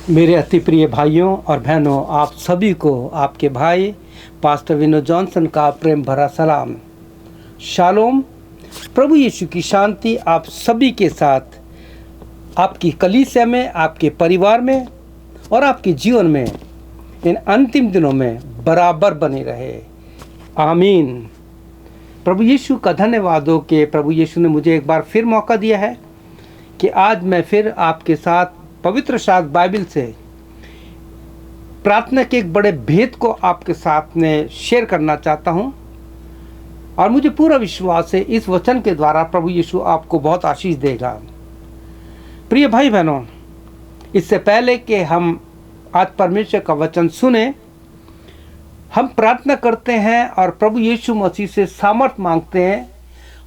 मेरे अति प्रिय भाइयों और बहनों, आप सभी को आपके भाई पास्टर विनोद जॉनसन का प्रेम भरा सलाम। शालोम। प्रभु यीशु की शांति आप सभी के साथ, आपकी कलीसिया में, आपके परिवार में और आपके जीवन में इन अंतिम दिनों में बराबर बने रहे। आमीन। प्रभु यीशु का धन्यवाद हो कि प्रभु यीशु ने मुझे एक बार फिर मौका दिया है कि आज मैं फिर आपके साथ पवित्र शास्त्र बाइबल से प्रार्थना के एक बड़े भेद को आपके साथ में शेयर करना चाहता हूं। और मुझे पूरा विश्वास है इस वचन के द्वारा प्रभु यीशु आपको बहुत आशीष देगा। प्रिय भाई बहनों, इससे पहले कि हम आज परमेश्वर का वचन सुने, हम प्रार्थना करते हैं और प्रभु यीशु मसीह से सामर्थ मांगते हैं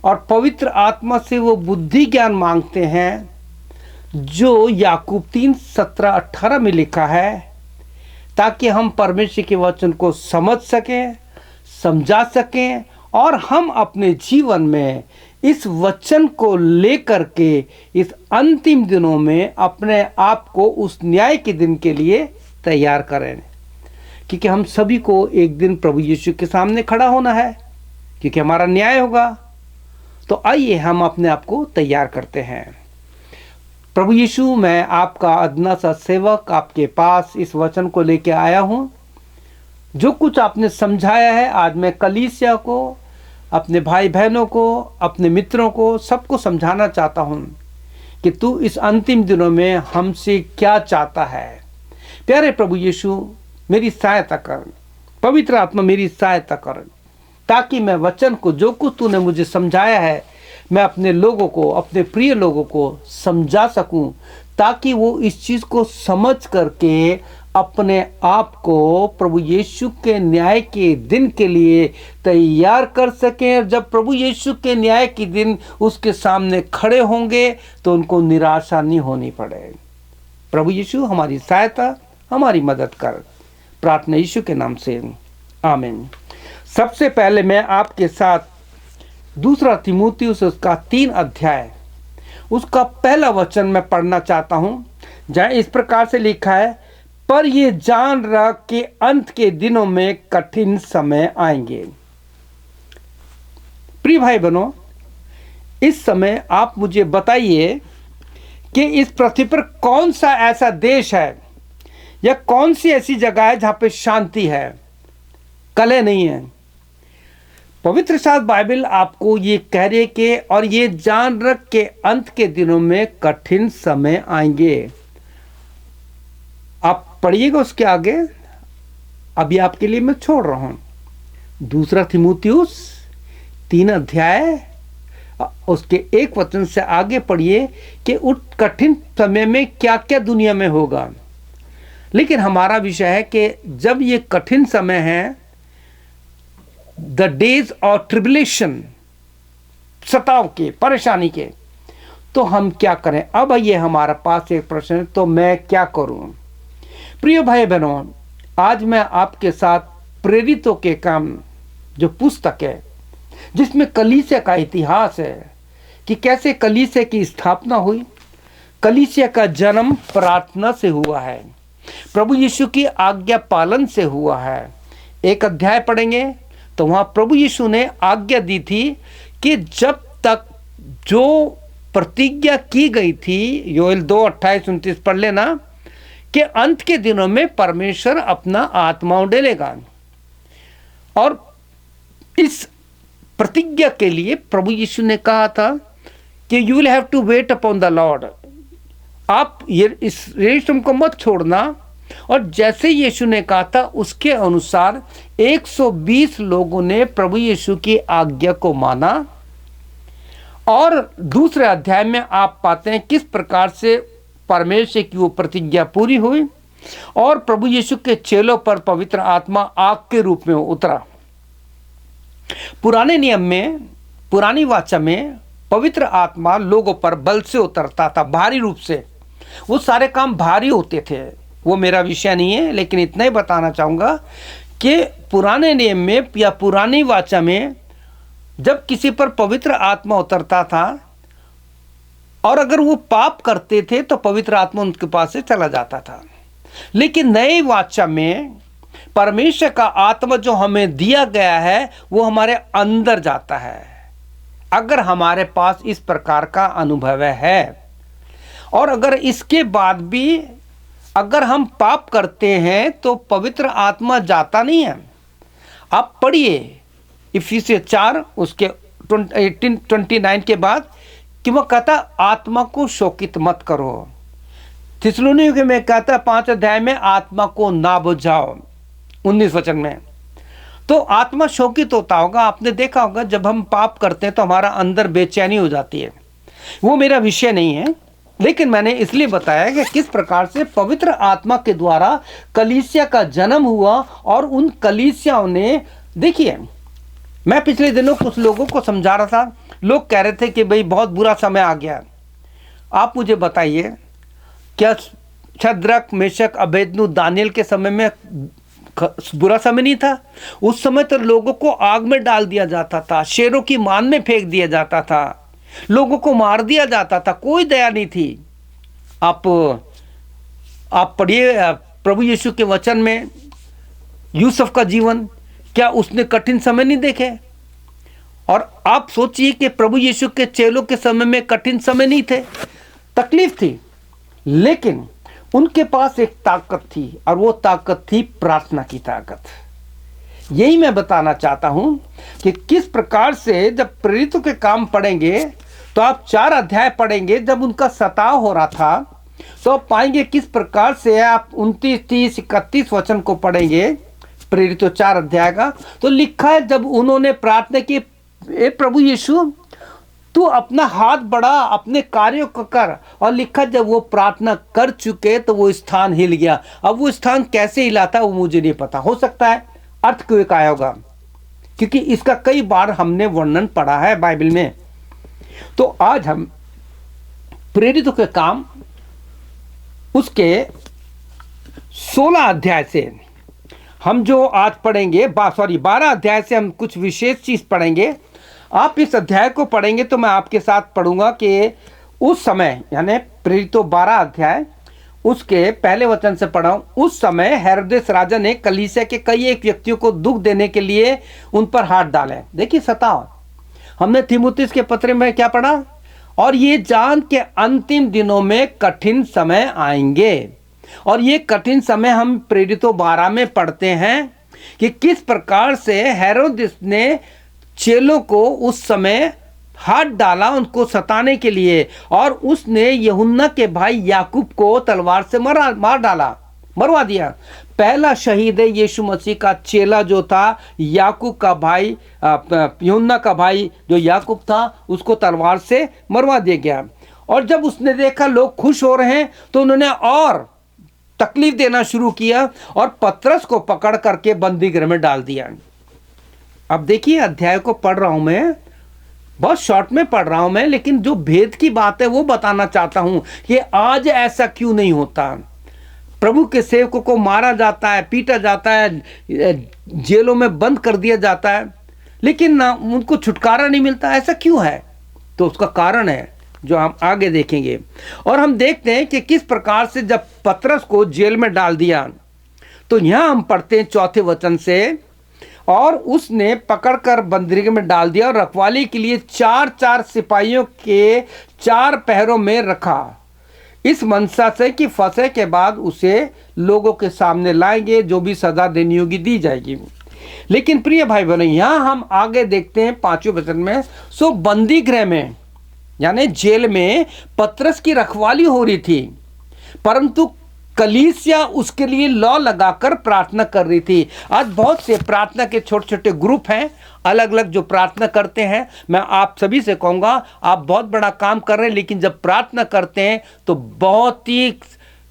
और पवित्र आत्मा से वो बुद्धि ज्ञान मांगते हैं जो याकूब 3:17-18 में लिखा है, ताकि हम परमेश्वर के वचन को समझ सकें, समझा सकें और हम अपने जीवन में इस वचन को लेकर के इस अंतिम दिनों में अपने आप को उस न्याय के दिन के लिए तैयार करें। क्योंकि हम सभी को एक दिन प्रभु यीशु के सामने खड़ा होना है, क्योंकि हमारा न्याय होगा। तो आइए हम अपने आप को तैयार करते हैं। प्रभु यीशु, मैं आपका अदना सा सेवक आपके पास इस वचन को लेके आया हूँ। जो कुछ आपने समझाया है, आज मैं कलीसिया को, अपने भाई बहनों को, अपने मित्रों को, सबको समझाना चाहता हूँ कि तू इस अंतिम दिनों में हमसे क्या चाहता है। प्यारे प्रभु यीशु, मेरी सहायता कर, पवित्र आत्मा मेरी सहायता कर, ताकि मैं वचन को, जो कुछ तूने मुझे समझाया है, मैं अपने लोगों को, अपने प्रिय लोगों को समझा सकूं, ताकि वो इस चीज़ को समझ करके अपने आप को प्रभु यीशु के न्याय के दिन के लिए तैयार कर सकें। और जब प्रभु यीशु के न्याय के दिन उसके सामने खड़े होंगे तो उनको निराशा नहीं होनी पड़े। प्रभु यीशु हमारी सहायता, हमारी मदद कर। प्रार्थना यीशु के नाम से, आमीन। सबसे पहले मैं आपके साथ 2 तीमुथियुस उसका 3 अध्याय उसका पहला वचन मैं पढ़ना चाहता हूं, जहां इस प्रकार से लिखा है, पर ये जान रख कि अंत के दिनों में कठिन समय आएंगे। प्रिय भाई बहनों, इस समय आप मुझे बताइए कि इस पृथ्वी पर कौन सा ऐसा देश है या कौन सी ऐसी जगह है जहां पे शांति है, कलह नहीं है। पवित्र शास्त्र बाइबल आपको ये कह रही है कि और ये जान रख के अंत के दिनों में कठिन समय आएंगे। आप पढ़िएगा उसके आगे, अभी आपके लिए मैं छोड़ रहा हूं। 2 तीमुथियुस 3 अध्याय उसके 1 वचन से आगे पढ़िए कि उस कठिन समय में क्या क्या दुनिया में होगा। लेकिन हमारा विषय है कि जब ये कठिन समय है, द डेज ऑफ ट्रिबुलेशन, सताव के, परेशानी के, तो हम क्या करें। अब ये हमारे पास एक प्रश्न है, तो मैं क्या करूं। प्रिय भाई बहनों, आज मैं आपके साथ प्रेरितों के काम जो पुस्तक है, जिसमें कलीसिया का इतिहास है कि कैसे कलीसिया की स्थापना हुई। कलीसिया का जन्म प्रार्थना से हुआ है, प्रभु यीशु की आज्ञा पालन से हुआ है। एक अध्याय पढ़ेंगे तो वहां प्रभु यीशु ने आज्ञा दी थी कि जब तक जो प्रतिज्ञा की गई थी, योएल 2:28-29 पढ़ लेना, कि अंत के दिनों में परमेश्वर अपना आत्मा उड़ेलेगा। और इस प्रतिज्ञा के लिए प्रभु यीशु ने कहा था कि you will have to wait upon the Lord. आप ये इस यीशु को मत छोड़ना। और जैसे यीशु ने कहा था उसके अनुसार 120 लोगों ने प्रभु यीशु की आज्ञा को माना। और दूसरे अध्याय में आप पाते हैं किस प्रकार से परमेश्वर की वो प्रतिज्ञा पूरी हुई और प्रभु यीशु के चेलों पर पवित्र आत्मा आग के रूप में उतरा। पुराने नियम में, पुरानी वाचा में पवित्र आत्मा लोगों पर बल से उतरता था, भारी रूप से। वो सारे काम भारी होते थे, वो मेरा विषय नहीं है, लेकिन इतना ही बताना चाहूँगा कि पुराने नियम में या पुरानी वाचा में जब किसी पर पवित्र आत्मा उतरता था और अगर वो पाप करते थे तो पवित्र आत्मा उनके पास से चला जाता था। लेकिन नए वाचा में परमेश्वर का आत्मा जो हमें दिया गया है वो हमारे अंदर जाता है। अगर हमारे पास इस प्रकार का अनुभव है और अगर इसके बाद भी अगर हम पाप करते हैं तो पवित्र आत्मा जाता नहीं है। आप पढ़िए इफिसियों 4 उसके 29 के बाद कि वह कहता आत्मा को शोकित मत करो। थिस्सलुनीके में कहता 5 अध्याय में आत्मा को ना बुझाओ 19 वचन में। तो आत्मा शोकित होता होगा, आपने देखा होगा जब हम पाप करते हैं तो हमारा अंदर बेचैनी हो जाती है। वो मेरा विषय नहीं है, लेकिन मैंने इसलिए बताया कि किस प्रकार से पवित्र आत्मा के द्वारा कलीसिया का जन्म हुआ और उन कलीसियाओं ने, देखिए मैं पिछले दिनों कुछ लोगों को समझा रहा था, लोग कह रहे थे कि भाई बहुत बुरा समय आ गया। आप मुझे बताइए, क्या शद्रक मेशक अबेदनगो दानियेल के समय में बुरा समय नहीं था? उस समय तो लोगों को आग में डाल दिया जाता था, शेरों की मान में फेंक दिया जाता था, लोगों को मार दिया जाता था, कोई दया नहीं थी। आप पढ़िए प्रभु यीशु के वचन में यूसुफ का जीवन, क्या उसने कठिन समय नहीं देखे? और आप सोचिए कि प्रभु यीशु के चेलों के समय में कठिन समय नहीं थे, तकलीफ थी, लेकिन उनके पास एक ताकत थी और वो ताकत थी प्रार्थना की ताकत। यही मैं बताना चाहता हूं कि किस प्रकार से जब प्रेरितों के काम पढ़ेंगे तो आप 4 अध्याय पढ़ेंगे, जब उनका सताव हो रहा था तो आप पाएंगे किस प्रकार से आप 29, 30, 31 वचन को पढ़ेंगे प्रेरितों 4 अध्याय का, तो लिखा है जब उन्होंने प्रार्थना की, ए प्रभु यीशु तू अपना हाथ बढ़ा, अपने कार्यों को कर, और लिखा जब वो प्रार्थना कर चुके तो वो स्थान हिल गया। अब वो स्थान कैसे हिला था वो मुझे नहीं पता, हो सकता है अर्थक्वेक आया होगा, क्योंकि इसका कई बार हमने वर्णन पढ़ा है बाइबल में। तो आज हम प्रेरितों के काम उसके 16 अध्याय से हम जो आज पढ़ेंगे, 12 अध्याय से हम कुछ विशेष चीज पढ़ेंगे। आप इस अध्याय को पढ़ेंगे तो मैं आपके साथ पढ़ूंगा कि उस समय, यानी प्रेरितों 12 अध्याय उसके पहले वचन से पढ़ा, उस समय हेरोदेस राजा ने कलीसिया के कई एक व्यक्तियों को दुख देने के लिए उन पर हाथ डाले। देखिए सताव, हमने तीमुथियुस के पत्र में क्या पढ़ा, और ये जान के अंतिम दिनों में कठिन समय आएंगे। और ये कठिन समय हम प्रेरितों 12 में पढ़ते हैं कि किस प्रकार से हेरोदेस ने चेलों को उस समय हाथ डाला उनको सताने के लिए, और उसने यूहन्ना के भाई याकूब को तलवार से मार डाला, मरवा दिया। पहला शहीद है यीशु मसीह का चेला जो था याकूब का भाई, यूहन्ना का भाई जो याकूब था, उसको तलवार से मरवा दिया गया। और जब उसने देखा लोग खुश हो रहे हैं तो उन्होंने और तकलीफ देना शुरू किया और पतरस को पकड़ करके बंदी गृह में डाल दिया। अब देखिए अध्याय को पढ़ रहा हूं मैं, बहुत शॉर्ट में पढ़ रहा हूं मैं, लेकिन जो भेद की बात है वो बताना चाहता हूं कि आज ऐसा क्यों नहीं होता। प्रभु के सेवकों को मारा जाता है, पीटा जाता है, जेलों में बंद कर दिया जाता है, लेकिन ना उनको छुटकारा नहीं मिलता। ऐसा क्यों है? तो उसका कारण है जो हम आगे देखेंगे। और हम देखते हैं कि किस प्रकार से जब पतरस को जेल में डाल दिया, तो यहां हम पढ़ते हैं 4 वचन से, और उसने पकड़कर बंदीगृह में डाल दिया और रखवाली के लिए 4-4 सिपाहियों के 4 पहरों में रखा, इस मनसा से कि फंसे के बाद उसे लोगों के सामने लाएंगे, जो भी सजा देनी होगी दी जाएगी। लेकिन प्रिय भाई बहनों, यहां हम आगे देखते हैं 5वें वचन में, सो बंदी गृह में यानी जेल में पतरस की रखवाली हो रही थी, परंतु कलीसिया उसके लिए लॉ लगाकर प्रार्थना कर रही थी। आज बहुत से प्रार्थना के छोटे छोटे ग्रुप हैं, अलग अलग जो प्रार्थना करते हैं। मैं आप सभी से कहूँगा, आप बहुत बड़ा काम कर रहे हैं, लेकिन जब प्रार्थना करते हैं तो बहुत ही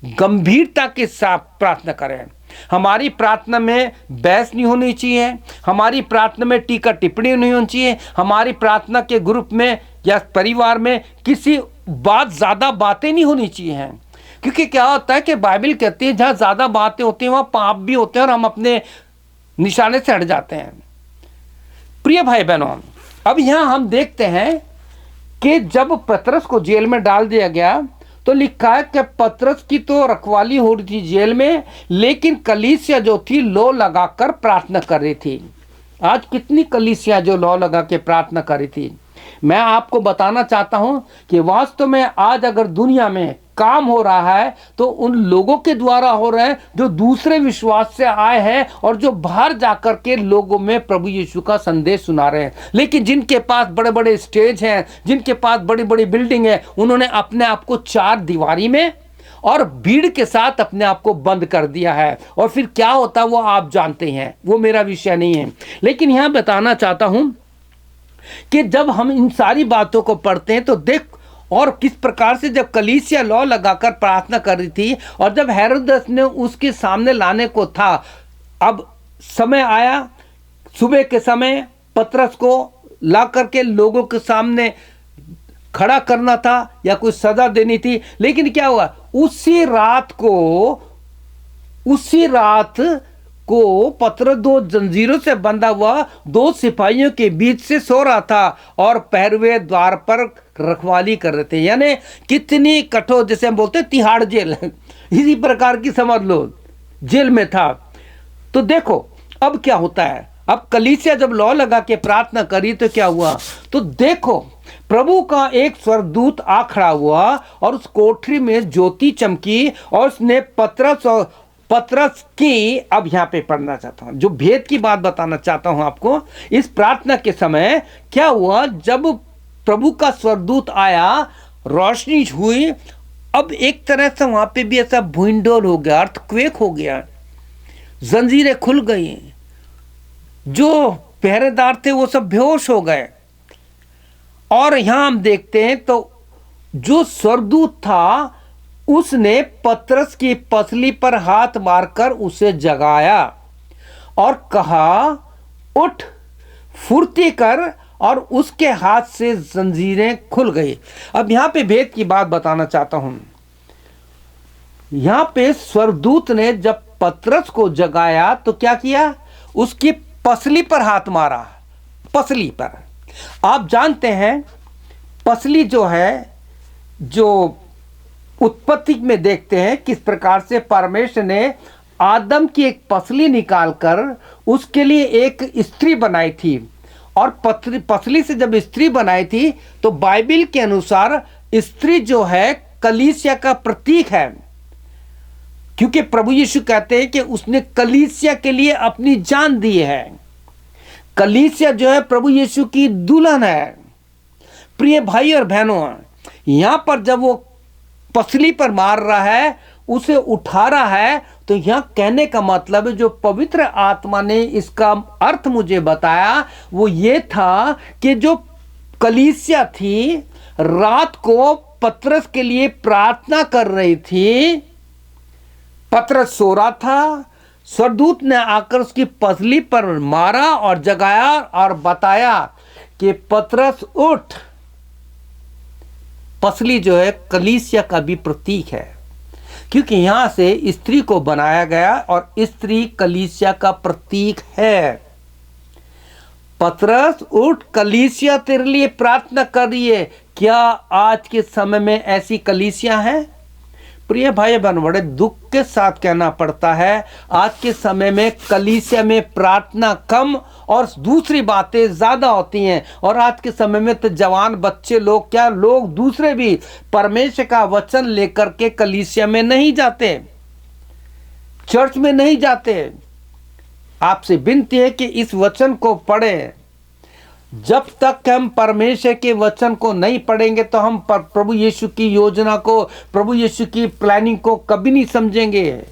गंभीरता के साथ प्रार्थना करें। हमारी प्रार्थना में बहस नहीं होनी चाहिए, हमारी प्रार्थना में टीका टिप्पणी नहीं होनी चाहिए, हमारी प्रार्थना के ग्रुप में या परिवार में किसी ज़्यादा बातें नहीं होनी चाहिए। क्योंकि क्या होता है कि बाइबल कहती है जहाँ ज़्यादा बातें होती हैं वहाँ पाप भी होते हैं और हम अपने निशाने से हट जाते हैं। प्रिय भाई बहनों, अब यहाँ हम देखते हैं कि जब पतरस को जेल में डाल दिया गया तो लिखा है कि पतरस की तो रखवाली हो रही थी जेल में, लेकिन कलीसिया जो थी लो लगाकर प्रार्थना कर रही थी। आज कितनी कलीसिया जो लौ लगा के प्रार्थना करी थी। मैं आपको बताना चाहता हूं कि वास्तव में आज अगर दुनिया में काम हो रहा है तो उन लोगों के द्वारा हो रहा है जो दूसरे विश्वास से आए हैं और जो बाहर जाकर के लोगों में प्रभु यीशु का संदेश सुना रहे हैं। लेकिन जिनके पास बड़े बड़े स्टेज हैं, जिनके पास बड़ी बड़ी बिल्डिंग है, उन्होंने अपने आप को चार दीवारी में और भीड़ के साथ अपने आप को बंद कर दिया है। और फिर क्या होता है वो आप जानते हैं, वो मेरा विषय नहीं है। लेकिन यहां बताना चाहता हूं कि जब हम इन सारी बातों को पढ़ते हैं तो देख और किस प्रकार से जब कलीसिया लौ लगाकर प्रार्थना कर रही थी और जब हेरोदेस ने उसके सामने लाने को था, अब समय आया, सुबह के समय पतरस को ला करके लोगों के सामने खड़ा करना था या कोई सजा देनी थी। लेकिन क्या हुआ, उसी रात को पतरस दो जंजीरों से बंधा हुआ दो सिपाहियों के बीच से सो रहा था और पहरवे द्वार पर रखवाली कर रहे थे। यानी कितनी कठोर, जैसे हम बोलते हैं तिहाड़ जेल इसी प्रकार की समझ लो, जेल में था। तो देखो अब क्या होता है, अब कलीसिया जब लौ लगा के प्रार्थना करी तो क्या हुआ, तो देखो प्रभु का एक स्वर्गदूत आ खड़ा हुआ और उस कोठरी में ज्योति चमकी और उसने पतरस की, अब यहां पे पढ़ना चाहता हूं, जो भेद की बात बताना चाहता हूं आपको। इस प्रार्थना के समय क्या हुआ, जब प्रभु का स्वर्गदूत आया, रोशनी हुई, अब एक तरह से वहां पे भी ऐसा भूइंडोल हो गया, अर्थक्वेक हो गया, जंजीरें खुल गई, जो पहरेदार थे वो सब बेहोश हो गए। और यहां हम देखते हैं तो जो स्वर्गदूत था उसने पतरस की पसली पर हाथ मारकर उसे जगाया और कहा, उठ, फुर्ती कर, और उसके हाथ से जंजीरें खुल गई। अब यहां पे भेद की बात बताना चाहता हूं। यहां पे स्वर्गदूत ने जब पतरस को जगाया तो क्या किया, उसकी पसली पर हाथ मारा, पसली पर। आप जानते हैं पसली जो है, जो उत्पत्ति में देखते हैं किस प्रकार से परमेश्वर ने आदम की एक पसली निकालकर उसके लिए एक स्त्री बनाई थी। और पसली से जब स्त्री बनाई थी तो बाइबल के अनुसार स्त्री जो है कलीसिया का प्रतीक है, क्योंकि प्रभु यीशु कहते हैं कि उसने कलीसिया के लिए अपनी जान दी है। कलीसिया जो है प्रभु यीशु की दुल्हन है। प्रिय भाई और बहनों, यहां पर जब वो पसली पर मार रहा है, उसे उठा रहा है, तो यहां कहने का मतलब जो पवित्र आत्मा ने इसका अर्थ मुझे बताया वो ये था कि जो कलीसिया थी रात को पतरस के लिए प्रार्थना कर रही थी, पतरस सो रहा था, स्वर्गदूत ने आकर उसकी पसली पर मारा और जगाया और बताया कि पतरस उठ। पसली जो है कलीसिया का भी प्रतीक है, क्योंकि यहां से स्त्री को बनाया गया और स्त्री कलीसिया का प्रतीक है। पतरस उठ, कलीसिया तेरे लिए प्रार्थना कर रही है। क्या आज के समय में ऐसी कलीसिया है? प्रिय भाई बहन, बड़े दुख के साथ कहना पड़ता है आज के समय में कलीसिया में प्रार्थना कम और दूसरी बातें ज्यादा होती हैं। और आज के समय में तो जवान बच्चे लोग, क्या लोग दूसरे भी परमेश्वर का वचन लेकर के कलीसिया में नहीं जाते, चर्च में नहीं जाते। आपसे विनती है कि इस वचन को पढ़ें। जब तक हम परमेश्वर के वचन को नहीं पढ़ेंगे तो हम प्रभु यीशु की योजना को, प्रभु यीशु की प्लानिंग को कभी नहीं समझेंगे।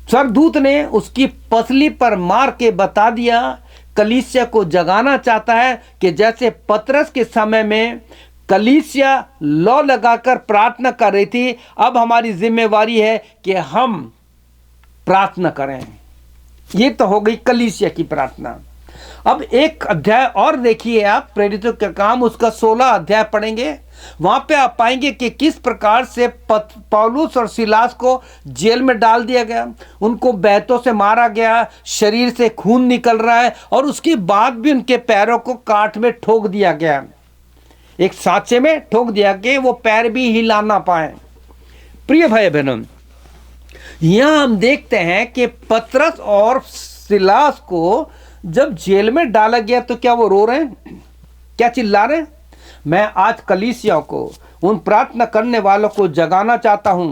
स्वर्गदूत ने उसकी पसली पर मार के बता दिया, कलीसिया को जगाना चाहता है कि जैसे पतरस के समय में कलीसिया लौ लगाकर प्रार्थना कर रही थी, अब हमारी जिम्मेवारी है कि हम प्रार्थना करें। ये तो हो गई कलीसिया की प्रार्थना। अब एक अध्याय और देखिए आप, प्रेरितों के काम उसका 16 अध्याय पढ़ेंगे। वहां पे आप पाएंगे कि किस प्रकार से पौलुस और सिलास को जेल में डाल दिया गया, उनको बैतों से मारा गया, शरीर से खून निकल रहा है और उसके बाद भी उनके पैरों को काट में ठोक दिया गया। एक सांचे में ठोक दिया कि वो पैर भी हिला ना पाए। प्रिय भाई बहनों, यहां हम देखते हैं कि पतरस और सिलास को जब जेल में डाला गया तो क्या वो रो रहे हैं, क्या चिल्ला रहे हैं? मैं आज कलीसिया को, उन प्रार्थना करने वालों को जगाना चाहता हूं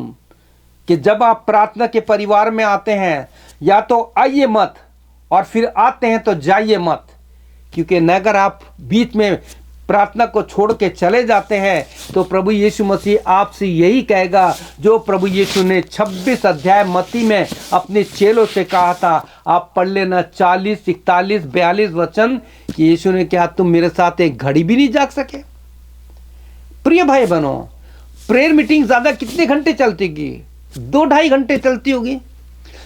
कि जब आप प्रार्थना के परिवार में आते हैं, या तो आइए मत, और फिर आते हैं तो जाइए मत। क्योंकि अगर आप बीच में प्रार्थना को छोड़ के चले जाते हैं तो प्रभु यीशु मसीह आपसे यही कहेगा जो प्रभु यीशु ने 26 अध्याय मत्ती में अपने चेलों से कहा था। आप पढ़ लेना 40, 41, 42 वचन कि यीशु ने कहा तुम मेरे साथ एक घड़ी भी नहीं जाग सके। प्रिय भाई बहनों, प्रेयर मीटिंग ज्यादा कितने घंटे चलती होगी? 2-2.5 घंटे चलती होगी।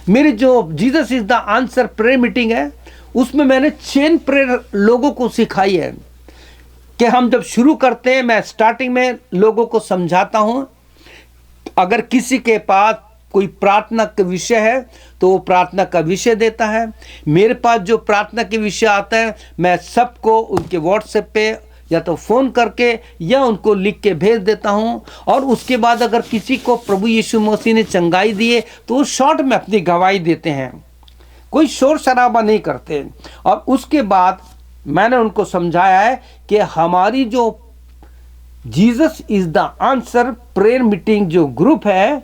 मेरी जो Jesus is the answer prayer meeting है, उसमें मैंने चेन प्रेयर लोगों को सिखाई है कि हम जब शुरू करते हैं, मैं स्टार्टिंग में लोगों को समझाता हूं, अगर किसी के पास कोई प्रार्थना का विषय है तो वो प्रार्थना का विषय देता है। मेरे पास जो प्रार्थना के विषय आता है, मैं सबको उनके व्हाट्सएप पे या तो फ़ोन करके या उनको लिख के भेज देता हूं। और उसके बाद अगर किसी को प्रभु यीशु मसीह ने चंगाई दिए तो वो शॉर्ट में अपनी गवाही देते हैं, कोई शोर शराबा नहीं करते। और उसके बाद मैंने उनको समझाया है कि हमारी जो Jesus is the answer prayer meeting जो ग्रुप है,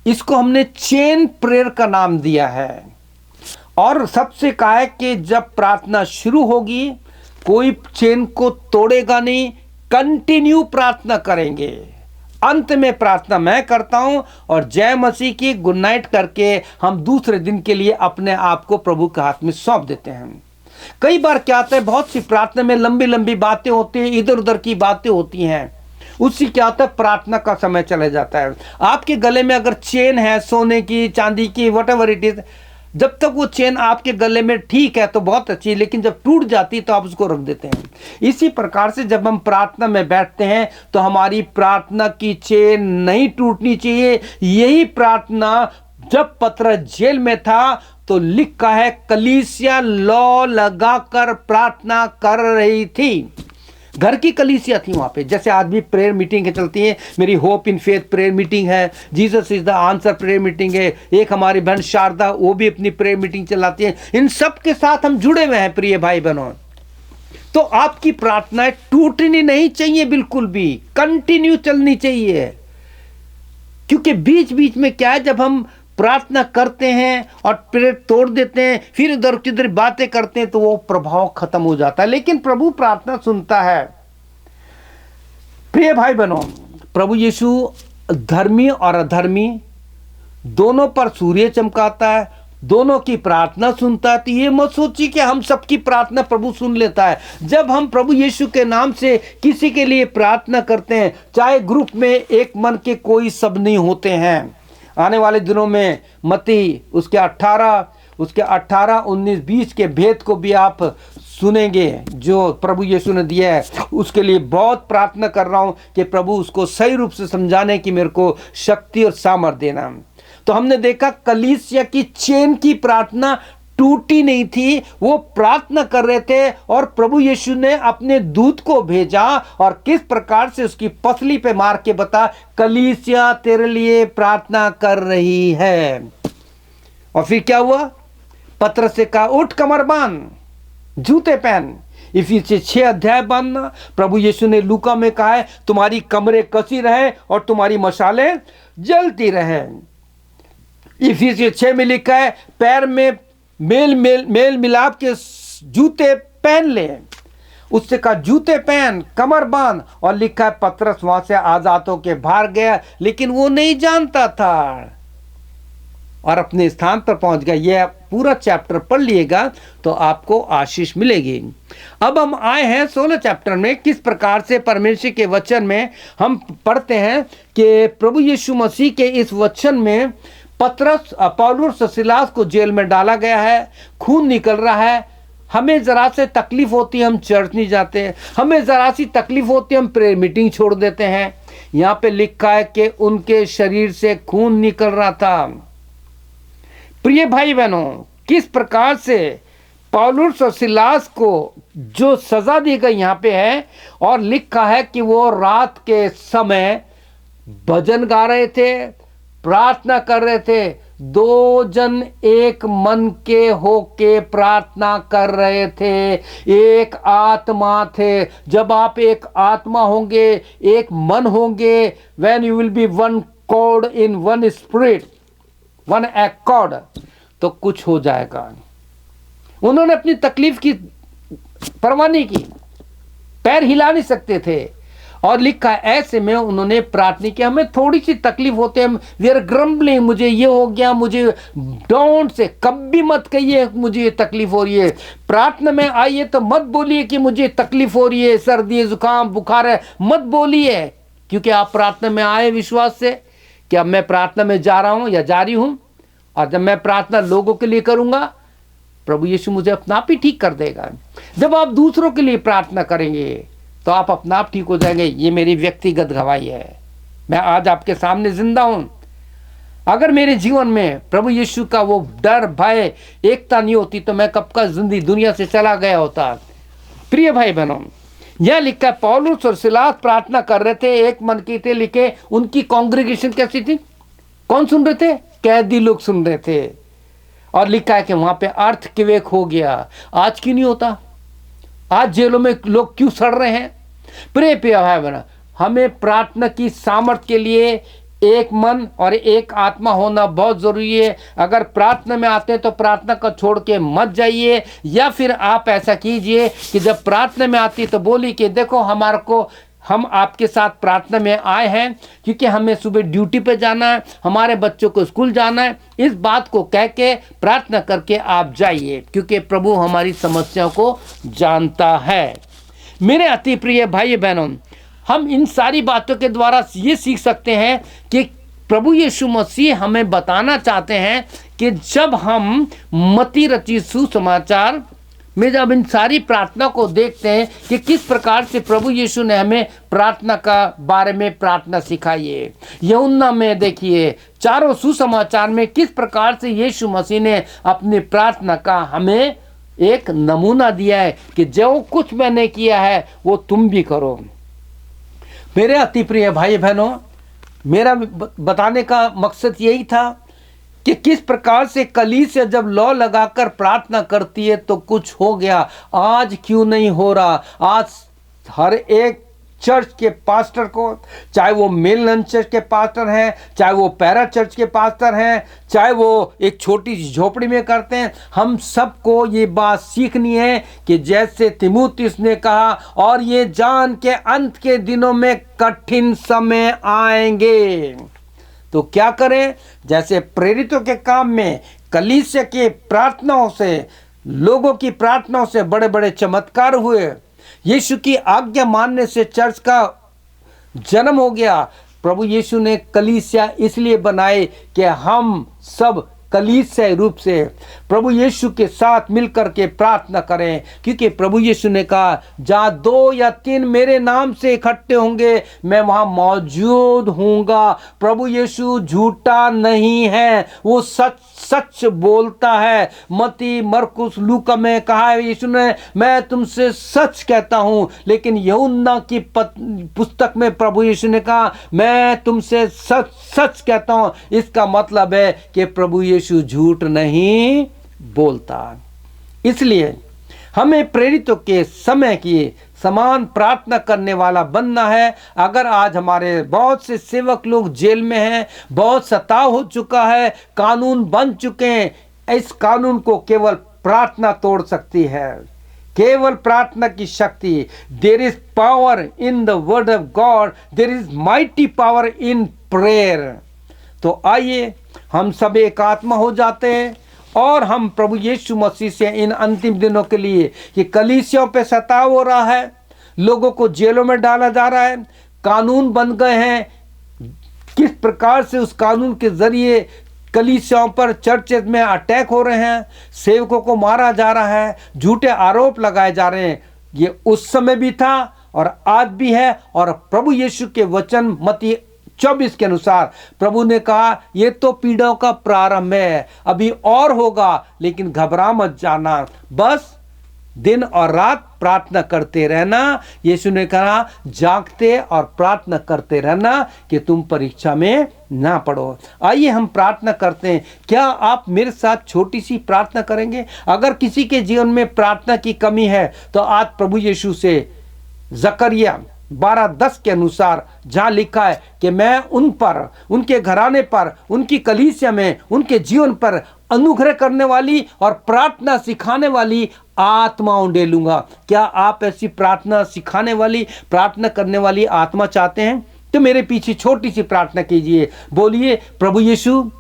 इसको हमने चेन प्रेयर का नाम दिया है। और सबसे कहा है कि जब प्रार्थना शुरू होगी कोई चेन को तोड़ेगा नहीं, कंटिन्यू प्रार्थना करेंगे। अंत में प्रार्थना मैं करता हूं और जय मसीह की गुड नाइट करके हम दूसरे दिन के लिए अपने आप को प्रभु के हाथ में सौंप देते हैं। कई बार क्या होता है, बहुत सी प्रार्थना में लंबी लंबी बातें होती हैं, इधर उधर की बातें होती हैं, उससे क्या होता है प्रार्थना का समय चले जाता है। आपके गले में अगर चेन है सोने की, चांदी की, व्हाटएवर इट इज, जब तक वो चेन आपके गले में ठीक है तो बहुत अच्छी, लेकिन जब टूट जाती है तो आप उसको रख देते हैं। इसी प्रकार से जब हम प्रार्थना में बैठते हैं तो हमारी प्रार्थना की चेन नहीं टूटनी चाहिए। यही प्रार्थना जब पतरस जेल में था तो लिखा है कलीसिया लौ लगाकर प्रार्थना कर रही थी। घर की कलीसिया थी वहां पे, जैसे आज भी प्रेयर मीटिंग चलती है। मेरी hope in faith prayer meeting है, Jesus is the answer prayer meeting है, एक हमारी बहन शारदा वो भी अपनी प्रेयर मीटिंग चलाती है। इन सब के साथ हम जुड़े हुए हैं प्रिय भाई बहनों। तो आपकी प्रार्थनाएं टूटनी नहीं चाहिए, बिल्कुल भी कंटिन्यू चलनी चाहिए। क्योंकि बीच बीच में क्या है, जब हम प्रार्थना करते हैं और प्रेयर तोड़ देते हैं, फिर इधर किधर बातें करते हैं तो वो प्रभाव खत्म हो जाता है। लेकिन प्रभु प्रार्थना सुनता है। प्रिय भाई बहनों, प्रभु यीशु धर्मी और अधर्मी दोनों पर सूर्य चमकाता है, दोनों की प्रार्थना सुनता है। तो ये मत सोचिए कि हम सबकी प्रार्थना प्रभु सुन लेता है। जब हम प्रभु यीशु के नाम से किसी के लिए प्रार्थना करते हैं, चाहे ग्रुप में एक मन के कोई सब नहीं होते हैं। आने वाले दिनों में मत्ती उसके 18, 19, 20 के भेद को भी आप सुनेंगे जो प्रभु यीशु ने दिया है। उसके लिए बहुत प्रार्थना कर रहा हूं कि प्रभु उसको सही रूप से समझाने की मेरे को शक्ति और सामर्थ्य देना। तो हमने देखा कलीसिया की चेन की प्रार्थना टूटी नहीं थी, वो प्रार्थना कर रहे थे और प्रभु यीशु ने अपने दूत को भेजा और किस प्रकार से उसकी पसली पे मार के बता, कलीसिया तेरे लिए प्रार्थना कर रही है। और फिर क्या हुआ, पतरस से कहा उठ कमर बांध, जूते पहन। इफिसियों 6 अध्याय बांधना। प्रभु यीशु ने लूका में कहा है तुम्हारी कमरें कसी रहे और तुम्हारी मशालें जलती रहे। इफिसियों 6 में लिखा है पैर में मेल मिलाप के जूते पहन ले। उससे कहा जूते पहन, कमर बांध। और लिखा है पतरस वहां से आजाद होके बाहर गया, लेकिन वो नहीं जानता था और अपने स्थान पर पहुंच गया। यह पूरा चैप्टर पढ़ लिएगा तो आपको आशीष मिलेगी। अब हम आए हैं 16 चैप्टर में। किस प्रकार से परमेश्वर के वचन में हम पढ़ते हैं कि प्रभु यीशु मसीह के इस वचन में पतरस, पौलुस और सिलास को जेल में डाला गया है, खून निकल रहा है। हमें जरा से तकलीफ होती है हम चर्च नहीं जाते, हमें जरा सी तकलीफ होती है हम प्रेयर मीटिंग छोड़ देते हैं। यहाँ पे लिखा है कि उनके शरीर से खून निकल रहा था। प्रिय भाई बहनों, किस प्रकार से पौलुस और सिलास को जो सजा दी गई यहाँ पे है, और लिखा है कि वो रात के समय भजन गा रहे थे, प्रार्थना कर रहे थे। दो जन एक मन के होके प्रार्थना कर रहे थे, एक आत्मा थे। जब आप एक आत्मा होंगे, एक मन होंगे, when you will be one chord in one spirit, one accord, तो कुछ हो जाएगा। उन्होंने अपनी तकलीफ की परवाह नहीं की, पैर हिला नहीं सकते थे, और लिखा ऐसे में उन्होंने प्रार्थना की। हमें थोड़ी सी तकलीफ होते हैं, वी आर ग्रम्बलिंग, मुझे ये हो गया, मुझे डोंट से कभी मत कहिए मुझे ये तकलीफ हो रही है। प्रार्थना में आइए तो मत बोलिए कि मुझे तकलीफ हो रही है, सर्दी जुकाम बुखार है, मत बोलिए, क्योंकि आप प्रार्थना में आए विश्वास से कि अब मैं प्रार्थना में जा रहा हूं या जा रही हूं, और जब मैं प्रार्थना लोगों के लिए करूंगा, प्रभु यीशु मुझे अपना आप ही ठीक कर देगा। जब आप दूसरों के लिए प्रार्थना करेंगे तो आप अपना आप ठीक हो जाएंगे। ये मेरी व्यक्तिगत गवाही है। मैं आज आपके सामने जिंदा हूं। अगर मेरे जीवन में प्रभु यीशु का वो डर, भय, एकता नहीं होती तो मैं कब का जिंदगी दुनिया से चला गया होता। प्रिय भाई बहनों, यह लिखा है पौलुस और सिलास प्रार्थना कर रहे थे, एक मन की थे। लिखे उनकी कांग्रेगेशन कैसी थी? कौन सुन रहे थे? कैदी लोग सुन रहे थे। और लिखा है कि वहां पे अर्थक्वेक हो गया। आज क्यों नहीं होता? आज जेलों में लोग क्यों सड़ रहे हैं? प्रिय भाई बहन, हमें प्रार्थना की सामर्थ्य के लिए एक मन और एक आत्मा होना बहुत जरूरी है। अगर प्रार्थना में आते हैं तो प्रार्थना को छोड़ के मत जाइए, या फिर आप ऐसा कीजिए कि जब प्रार्थना में आती तो बोली कि देखो हमारे को, हम आपके साथ प्रार्थना में आए हैं क्योंकि हमें सुबह ड्यूटी पे जाना है, हमारे बच्चों को स्कूल जाना है। इस बात को कह के प्रार्थना करके आप जाइए, क्योंकि प्रभु हमारी समस्याओं को जानता है। मेरे अति प्रिय भाई बहनों, हम इन सारी बातों के द्वारा ये सीख सकते हैं कि प्रभु यीशु मसीह हमें बताना चाहते हैं कि जब हम मत्ती रचित सुसमाचार में जब इन सारी प्रार्थना को देखते हैं कि किस प्रकार से प्रभु यीशु ने हमें प्रार्थना का बारे में प्रार्थना सिखाई है। यूहन्ना में देखिए, चारों सुसमाचार में किस प्रकार से यीशु मसीह ने अपनी प्रार्थना का हमें एक नमूना दिया है कि जो कुछ मैंने किया है वो तुम भी करो। मेरे अति प्रिय भाई बहनों, मेरा बताने का मकसद यही था कि किस प्रकार से कलीसिया जब लौ लगाकर प्रार्थना करती है तो कुछ हो गया। आज क्यों नहीं हो रहा? आज हर एक चर्च के पास्टर को, चाहे वो मेलनन चर्च के पास्टर हैं, चाहे वो पैरा चर्च के पास्टर हैं, चाहे वो एक छोटी सी झोपड़ी में करते हैं, हम सबको ये बात सीखनी है कि जैसे तीमुथियुस ने कहा, और ये जान के अंत के दिनों में कठिन समय आएंगे। तो क्या करें? जैसे प्रेरितों के काम में कलीसिया की प्रार्थनाओं से, लोगों की प्रार्थनाओं से बड़े बड़े चमत्कार हुए। यीशु की आज्ञा मानने से चर्च का जन्म हो गया। प्रभु यीशु ने कलीसिया इसलिए बनाए कि हम सब कलीसिया रूप से प्रभु यीशु के साथ मिलकर के प्रार्थना करें, क्योंकि प्रभु यीशु ने कहा जहाँ 2 या 3 मेरे नाम से इकट्ठे होंगे मैं वहाँ मौजूद हूँगा। प्रभु यीशु झूठा नहीं है, वो सच सच बोलता है। मत्ती, मरकुस, लूका में कहा है यीशु ने, मैं तुमसे सच कहता हूँ। लेकिन यूहन्ना की पुस्तक में प्रभु यीशु ने कहा मैं तुमसे सच सच कहता हूँ। इसका मतलब है कि प्रभु यीशु झूठ नहीं बोलता। इसलिए हमें प्रेरितों के समय की समान प्रार्थना करने वाला बनना है। अगर आज हमारे बहुत से सेवक लोग जेल में हैं, बहुत सताव हो चुका है, कानून बन चुके हैं, इस कानून को केवल प्रार्थना तोड़ सकती है, केवल प्रार्थना की शक्ति। There is power in the word of God, there is mighty power in prayer. तो आइए हम सब एक आत्मा हो जाते हैं और हम प्रभु यीशु मसीह से इन अंतिम दिनों के लिए कि कलीसियों पे सताव हो रहा है, लोगों को जेलों में डाला जा रहा है, कानून बन गए हैं, किस प्रकार से उस कानून के जरिए कलीसियों पर, चर्चेज में अटैक हो रहे हैं, सेवकों को मारा जा रहा है, झूठे आरोप लगाए जा रहे हैं। ये उस समय भी था और आज भी है। और प्रभु यीशु के वचन मत्ती 24 के अनुसार प्रभु ने कहा, ये तो पीड़ाओं का प्रारंभ है, अभी और होगा, लेकिन घबरा मत जाना, बस दिन और रात प्रार्थना करते रहना। यीशु ने कहा, जागते और प्रार्थना करते रहना कि तुम परीक्षा में ना पड़ो। आइए हम प्रार्थना करते हैं। क्या आप मेरे साथ छोटी सी प्रार्थना करेंगे? अगर किसी के जीवन में प्रार्थना की कमी है तो आज प्रभु यीशु से जकरिया 12:10 के अनुसार जहां लिखा है कि मैं उन पर, उनके घराने पर, उनकी कलीसिया में, उनके जीवन पर अनुग्रह करने वाली और प्रार्थना सिखाने वाली आत्माओं डालूंगा। क्या आप ऐसी प्रार्थना सिखाने वाली, प्रार्थना करने वाली आत्मा चाहते हैं? तो मेरे पीछे छोटी सी प्रार्थना कीजिए। बोलिए, प्रभु यीशु,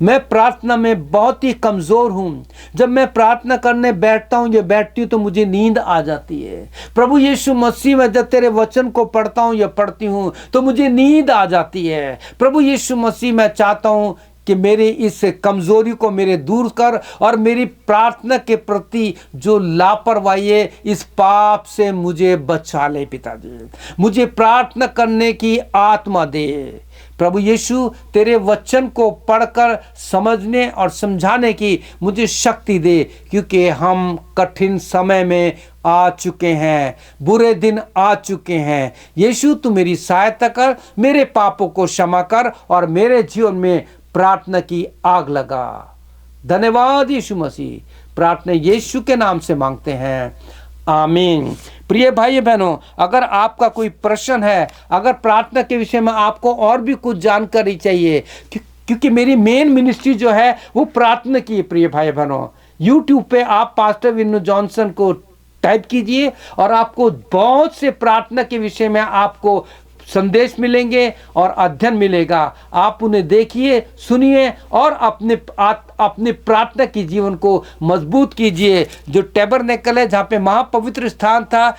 मैं प्रार्थना में बहुत ही कमज़ोर हूँ। जब मैं प्रार्थना करने बैठता हूँ या बैठती हूँ तो मुझे नींद आ जाती है। प्रभु यीशु मसीह, में जब तेरे वचन को पढ़ता हूँ या पढ़ती हूँ तो मुझे नींद आ जाती है। प्रभु यीशु मसीह, मैं चाहता हूँ कि मेरी इस कमज़ोरी को मेरे दूर कर और मेरी प्रार्थना के प्रति जो लापरवाही है, इस पाप से मुझे बचा ले पिताजी। मुझे प्रार्थना करने की आत्मा दे। प्रभु यीशु, तेरे वचन को पढ़कर समझने और समझाने की मुझे शक्ति दे, क्योंकि हम कठिन समय में आ चुके हैं, बुरे दिन आ चुके हैं। यीशु, तू मेरी सहायता कर, मेरे पापों को क्षमा कर और मेरे जीवन में प्रार्थना की आग लगा। धन्यवाद यीशु मसीह। प्रार्थना यीशु के नाम से मांगते हैं, आमीन। प्रिय भाई बहनों, अगर आपका कोई प्रश्न है, अगर प्रार्थना के विषय में आपको और भी कुछ जानकारी चाहिए, क्योंकि मेरी मेन मिनिस्ट्री जो है वो प्रार्थना की है। प्रिय भाई बहनों, यूट्यूब पे आप पास्टर विन्नू जॉनसन को टाइप कीजिए और आपको बहुत से प्रार्थना के विषय में आपको संदेश मिलेंगे और अध्ययन मिलेगा। आप उन्हें देखिए, सुनिए और अपने प्रार्थना की जीवन को मजबूत कीजिए। जो टैबरनेकल है, जहाँ पे महापवित्र स्थान था,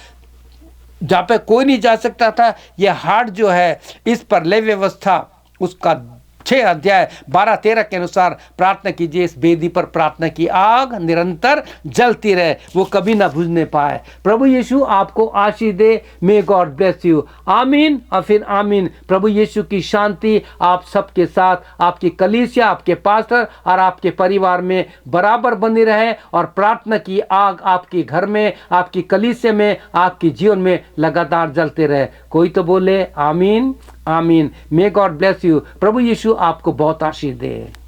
जहाँ पे कोई नहीं जा सकता था, यह हाट जो है, इस पर लय व्यवस्था उसका 6 अध्याय 12-13 के अनुसार प्रार्थना कीजिए। इस वेदी पर प्रार्थना की आग निरंतर जलती रहे, वो कभी ना बुझने पाए। प्रभु यीशु आपको आशीष दे। May God bless you. आमीन और फिर आमीन। प्रभु यीशु की शांति आप सबके साथ, आपकी कलीसिया, आपके पास्टर और आपके परिवार में बराबर बनी रहे और प्रार्थना की आग आपके घर में, आपकी कलीसिया में, आपके जीवन में लगातार जलते रहे। कोई तो बोले आमीन, आमीन। May God bless you. प्रभु यीशु आपको बहुत आशीष दे।